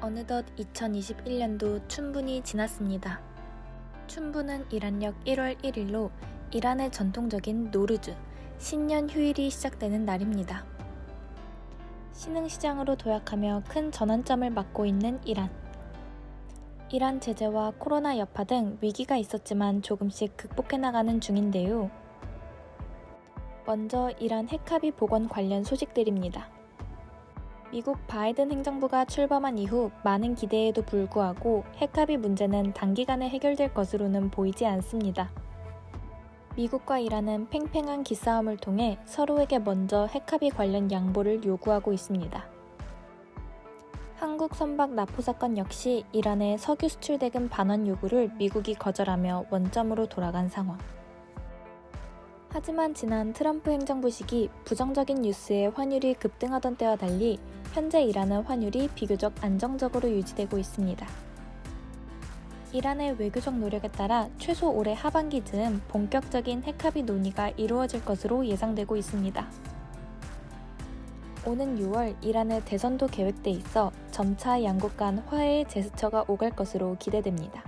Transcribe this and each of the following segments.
어느덧 2021년도 춘분이 지났습니다. 춘분은 이란력 1월 1일로 이란의 전통적인 노르즈, 신년 휴일이 시작되는 날입니다. 신흥시장으로 도약하며 큰 전환점을 맞고 있는 이란. 이란 제재와 코로나 여파 등 위기가 있었지만 조금씩 극복해 나가는 중인데요. 먼저 이란 핵합의 복원 관련 소식들입니다. 미국 바이든 행정부가 출범한 이후 많은 기대에도 불구하고 핵합의 문제는 단기간에 해결될 것으로는 보이지 않습니다. 미국과 이란은 팽팽한 기싸움을 통해 서로에게 먼저 핵합의 관련 양보를 요구하고 있습니다. 한국 선박 납포 사건 역시 이란의 석유 수출 대금 반환 요구를 미국이 거절하며 원점으로 돌아간 상황. 하지만 지난 트럼프 행정부 시기 부정적인 뉴스에 환율이 급등하던 때와 달리 현재 이란은 환율이 비교적 안정적으로 유지되고 있습니다. 이란의 외교적 노력에 따라 최소 올해 하반기 즈음 본격적인 핵합의 논의가 이루어질 것으로 예상되고 있습니다. 오는 6월 이란의 대선도 계획돼 있어 점차 양국 간 화해의 제스처가 오갈 것으로 기대됩니다.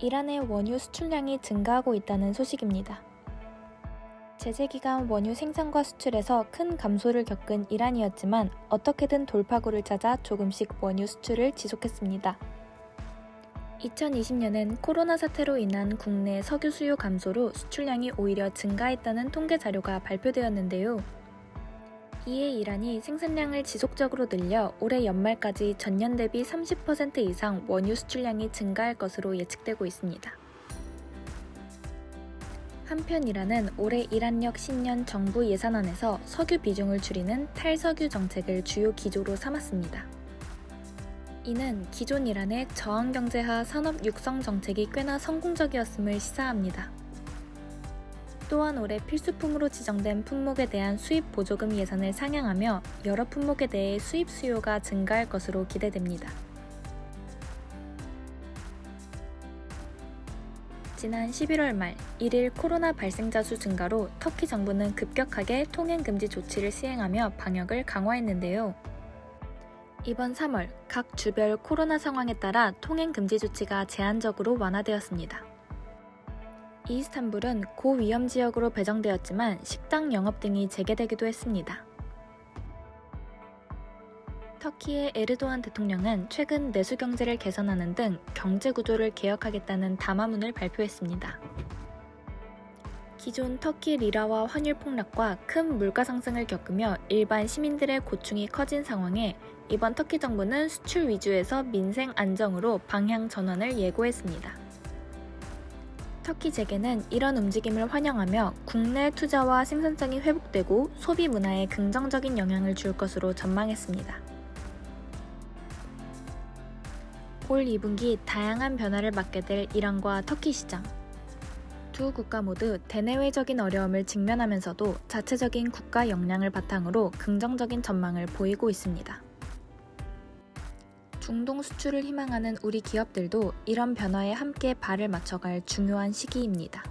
이란의 원유 수출량이 증가하고 있다는 소식입니다. 제재 기간 원유 생산과 수출에서 큰 감소를 겪은 이란이었지만 어떻게든 돌파구를 찾아 조금씩 원유 수출을 지속했습니다. 2020년엔 코로나 사태로 인한 국내 석유 수요 감소로 수출량이 오히려 증가했다는 통계 자료가 발표되었는데요. 이에 이란이 생산량을 지속적으로 늘려 올해 연말까지 전년 대비 30% 이상 원유 수출량이 증가할 것으로 예측되고 있습니다. 한편 이란은 올해 이란력 신년 정부 예산안에서 석유 비중을 줄이는 탈석유 정책을 주요 기조로 삼았습니다. 이는 기존 이란의 저항경제화 산업 육성 정책이 꽤나 성공적이었음을 시사합니다. 또한 올해 필수품으로 지정된 품목에 대한 수입 보조금 예산을 상향하며 여러 품목에 대해 수입 수요가 증가할 것으로 기대됩니다. 지난 11월 말 1일 코로나 발생자 수 증가로 터키 정부는 급격하게 통행 금지 조치를 시행하며 방역을 강화했는데요. 이번 3월 각 주별 코로나 상황에 따라 통행 금지 조치가 제한적으로 완화되었습니다. 이스탄불은 고위험 지역으로 배정되었지만 식당 영업 등이 재개되기도 했습니다. 터키의 에르도안 대통령은 최근 내수 경제를 개선하는 등 경제 구조를 개혁하겠다는 담화문을 발표했습니다. 기존 터키 리라와 환율 폭락과 큰 물가 상승을 겪으며 일반 시민들의 고충이 커진 상황에 이번 터키 정부는 수출 위주에서 민생 안정으로 방향 전환을 예고했습니다. 터키 재계는 이런 움직임을 환영하며 국내 투자와 생산성이 회복되고 소비 문화에 긍정적인 영향을 줄 것으로 전망했습니다. 올 2분기 다양한 변화를 맞게 될 이란과 터키 시장. 두 국가 모두 대내외적인 어려움을 직면하면서도 자체적인 국가 역량을 바탕으로 긍정적인 전망을 보이고 있습니다. 중동 수출을 희망하는 우리 기업들도 이런 변화에 함께 발을 맞춰갈 중요한 시기입니다.